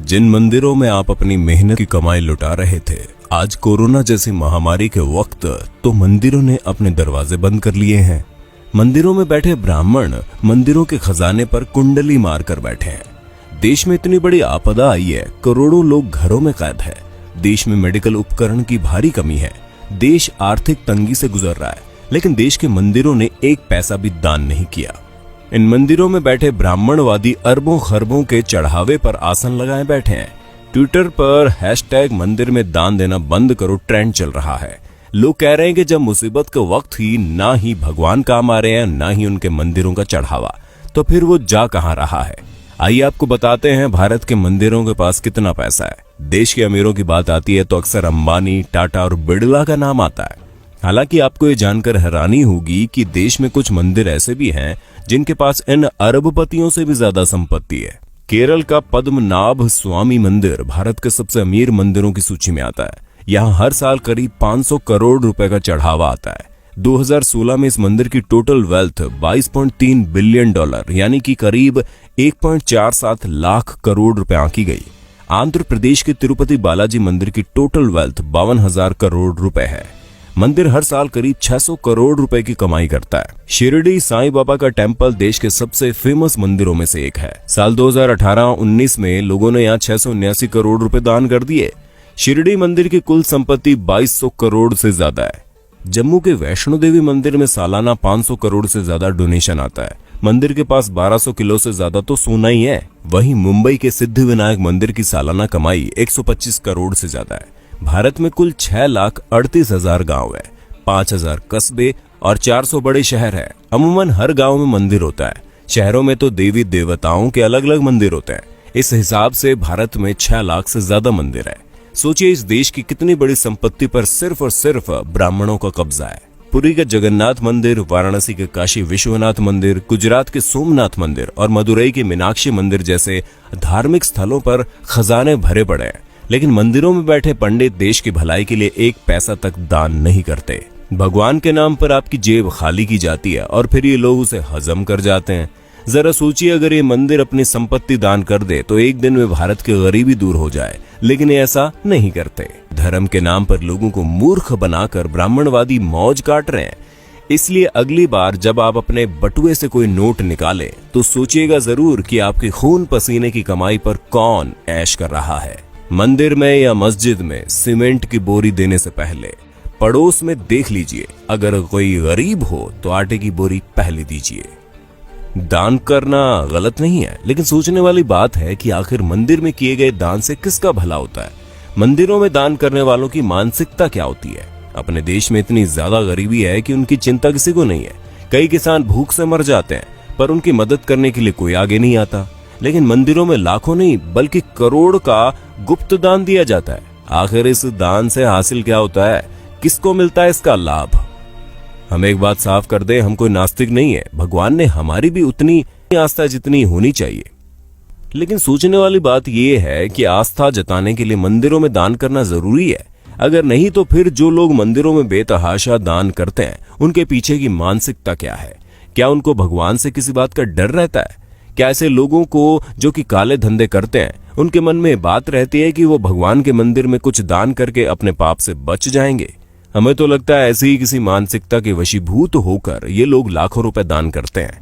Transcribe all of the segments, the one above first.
जिन मंदिरों में आप अपनी मेहनत की कमाई लुटा रहे थे, आज कोरोना जैसी महामारी के वक्त तो मंदिरों ने अपने दरवाजे बंद कर लिए हैं। मंदिरों में बैठे ब्राह्मण मंदिरों के खजाने पर कुंडली मारकर बैठे हैं। देश में इतनी बड़ी आपदा आई है, करोड़ों लोग घरों में कैद है। देश में मेडिकल उपकरण की भारी कमी है। देश आर्थिक तंगी से गुजर रहा है, लेकिन देश के मंदिरों ने एक पैसा भी दान नहीं किया। इन मंदिरों में बैठे ब्राह्मणवादी अरबों खरबों के चढ़ावे पर आसन लगाए बैठे हैं। ट्विटर पर हैशटैग मंदिर में दान देना बंद करो ट्रेंड चल रहा है। लोग कह रहे हैं कि जब मुसीबत के वक्त ही ना ही भगवान काम आ रहे हैं, ना ही उनके मंदिरों का चढ़ावा, तो फिर वो जा कहां रहा है। आइए आपको बताते हैं भारत के मंदिरों के पास कितना पैसा है। देश के अमीरों की बात आती है तो अक्सर अंबानी, टाटा और बिड़ला का नाम आता है। हालांकि आपको ये जानकर हैरानी होगी कि देश में कुछ मंदिर ऐसे भी हैं जिनके पास इन अरबपतियों से भी ज्यादा संपत्ति है। केरल का पद्मनाभ स्वामी मंदिर भारत के सबसे अमीर मंदिरों की सूची में आता है। यहाँ हर साल करीब 500 करोड़ रुपए का चढ़ावा आता है। 2016 में इस मंदिर की टोटल वेल्थ $22.3 बिलियन यानी कि करीब 1.47 लाख करोड़ रुपए आंकी गई। आंध्र प्रदेश के तिरुपति बालाजी मंदिर की टोटल वेल्थ 52,000 करोड़ रुपए है। मंदिर हर साल करीब 600 करोड़ रुपए की कमाई करता है। शिरडी साईं बाबा का टेम्पल देश के सबसे फेमस मंदिरों में से एक है। साल 2018-19 में लोगों ने यहाँ 679 करोड़ रुपए दान कर दिए। शिरडी मंदिर की कुल संपत्ति 2200 करोड़ से ज्यादा है। जम्मू के वैष्णो देवी मंदिर में सालाना 500 करोड़ से ज्यादा डोनेशन आता है। मंदिर के पास 1200 किलो से ज्यादा तो सोना ही है। वहीं मुंबई के सिद्धिविनायक मंदिर की सालाना कमाई 125 करोड़ से ज्यादा है। भारत में कुल 6,38,000 गांव है, 5,000 कस्बे और 400 बड़े शहर है। अमूमन हर गांव में मंदिर होता है। शहरों में तो देवी देवताओं के अलग अलग मंदिर होते हैं। इस हिसाब से भारत में 6 लाख से ज्यादा मंदिर है। सोचिए इस देश की कितनी बड़ी संपत्ति पर सिर्फ और सिर्फ ब्राह्मणों का कब्जा है। पुरी का जगन्नाथ मंदिर, वाराणसी के काशी विश्वनाथ मंदिर, गुजरात के सोमनाथ मंदिर और मदुरई के मीनाक्षी मंदिर जैसे धार्मिक स्थलों पर खजाने भरे पड़े हैं, लेकिन मंदिरों में बैठे पंडित देश की भलाई के लिए एक पैसा तक दान नहीं करते। भगवान के नाम पर आपकी जेब खाली की जाती है और फिर ये लोग उसे हजम कर जाते हैं। जरा सोचिए, अगर ये मंदिर अपनी संपत्ति दान कर दे तो एक दिन में भारत की गरीबी दूर हो जाए, लेकिन ये ऐसा नहीं करते। धर्म के नाम पर लोगों को मूर्ख बनाकर ब्राह्मणवादी मौज काट रहे हैं। इसलिए अगली बार जब आप अपने बटुए से कोई नोट निकालें तो सोचिएगा जरूर कि आपके खून पसीने की कमाई पर कौन ऐश कर रहा है। मंदिर में या मस्जिद में सीमेंट की बोरी देने से पहले पड़ोस में देख लीजिए, अगर कोई गरीब हो तो आटे की बोरी पहले दीजिए। दान करना गलत नहीं है, लेकिन सोचने वाली बात है कि आखिर मंदिर में किए गए दान से किसका भला होता है। मंदिरों में दान करने वालों की मानसिकता क्या होती है। अपने देश में इतनी ज्यादा गरीबी है कि उनकी चिंता किसी को नहीं है। कई किसान भूख से मर जाते हैं, पर उनकी मदद करने के लिए कोई आगे नहीं आता। लेकिन मंदिरों में लाखों नहीं बल्कि करोड़ का गुप्त दान दिया जाता है। आखिर इस दान से हासिल क्या होता है, किसको मिलता है इसका लाभ। हम एक बात साफ कर दें, हम कोई नास्तिक नहीं है। भगवान ने हमारी भी उतनी आस्था जितनी होनी चाहिए। लेकिन सोचने वाली बात यह है कि आस्था जताने के लिए मंदिरों में दान करना जरूरी है। अगर नहीं तो फिर जो लोग मंदिरों में बेतहाशा दान करते हैं उनके पीछे की मानसिकता क्या है। क्या उनको भगवान से किसी बात का डर रहता है? क्या ऐसे लोगों को जो कि काले धंधे करते हैं उनके मन में बात रहती है कि वो भगवान के मंदिर में कुछ दान करके अपने पाप से बच जाएंगे? हमें तो लगता है ऐसी ही किसी मानसिकता के वशीभूत होकर ये लोग लाखों रुपए दान करते हैं।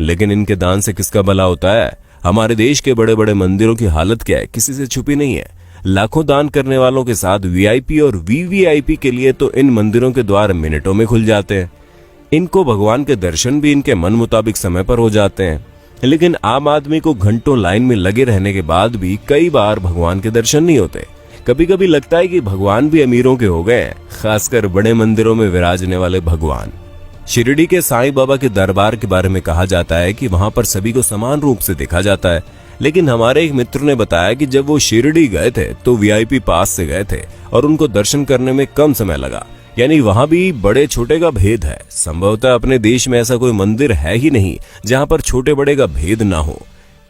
लेकिन इनके दान से किसका भला होता है? हमारे देश के बड़े बड़े मंदिरों की हालत क्या है, किसी से छुपी नहीं है। लाखों दान करने वालों के साथ वीआईपी और वीवीआईपी के लिए तो इन मंदिरों के द्वार मिनटों में खुल जाते हैं। इनको भगवान के दर्शन भी इनके मन मुताबिक समय पर हो जाते हैं। लेकिन आम आदमी को घंटों लाइन में लगे रहने के बाद भी कई बार भगवान के दर्शन नहीं होते। कभी कभी लगता है कि भगवान भी अमीरों के हो गए हैं, खासकर बड़े मंदिरों में विराजने वाले भगवान। शिरडी के साईं बाबा के दरबार के बारे में कहा जाता है कि वहां पर सभी को समान रूप से देखा जाता है। लेकिन हमारे एक मित्र ने बताया कि जब वो शिरडी गए थे तो वीआईपी पास से गए थे और उनको दर्शन करने में कम समय लगा। यानी वहां भी बड़े छोटे का भेद है। संभवतः अपने देश में ऐसा कोई मंदिर है ही नहीं जहां पर छोटे बड़े का भेद ना हो।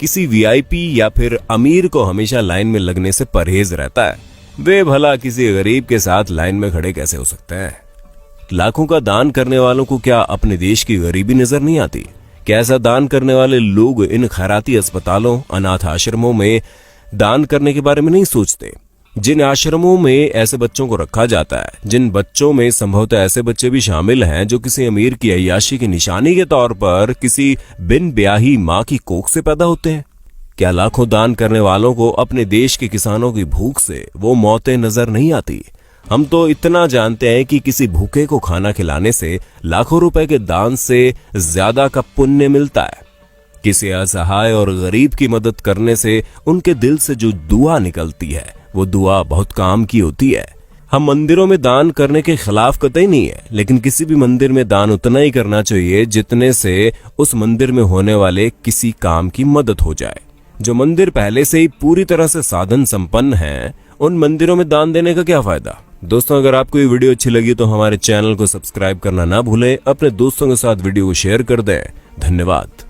किसी वीआईपी या फिर अमीर को हमेशा लाइन में लगने से परहेज रहता है। वे भला किसी गरीब के साथ लाइन में खड़े कैसे हो सकते हैं? लाखों का दान करने वालों को क्या अपने देश की गरीबी नजर नहीं आती? क्या ऐसा दान करने वाले लोग इन खैराती अस्पतालों, अनाथ आश्रमों में दान करने के बारे में नहीं सोचते। जिन आश्रमों में ऐसे बच्चों को रखा जाता है, जिन बच्चों में संभवतः ऐसे बच्चे भी शामिल हैं जो किसी अमीर की अय्याशी की निशानी के तौर पर किसी बिन ब्याही माँ की कोख से पैदा होते हैं, क्या लाखों दान करने वालों को अपने देश के किसानों की भूख से वो मौतें नजर नहीं आती? हम तो इतना जानते हैं कि किसी भूखे को खाना खिलाने से लाखों रुपए के दान से ज्यादा का पुण्य मिलता है। किसी असहाय और गरीब की मदद करने से उनके दिल से जो दुआ निकलती है वो दुआ बहुत काम की होती है। हम मंदिरों में दान करने के खिलाफ कतई नहीं है, लेकिन किसी भी मंदिर में दान उतना ही करना चाहिए जितने से उस मंदिर में होने वाले किसी काम की मदद हो जाए। जो मंदिर पहले से ही पूरी तरह से साधन संपन्न हैं, उन मंदिरों में दान देने का क्या फायदा? दोस्तों, अगर आपको ये वीडियो अच्छी लगी तो हमारे चैनल को सब्सक्राइब करना ना भूलें, अपने दोस्तों के साथ वीडियो को शेयर कर दें। धन्यवाद।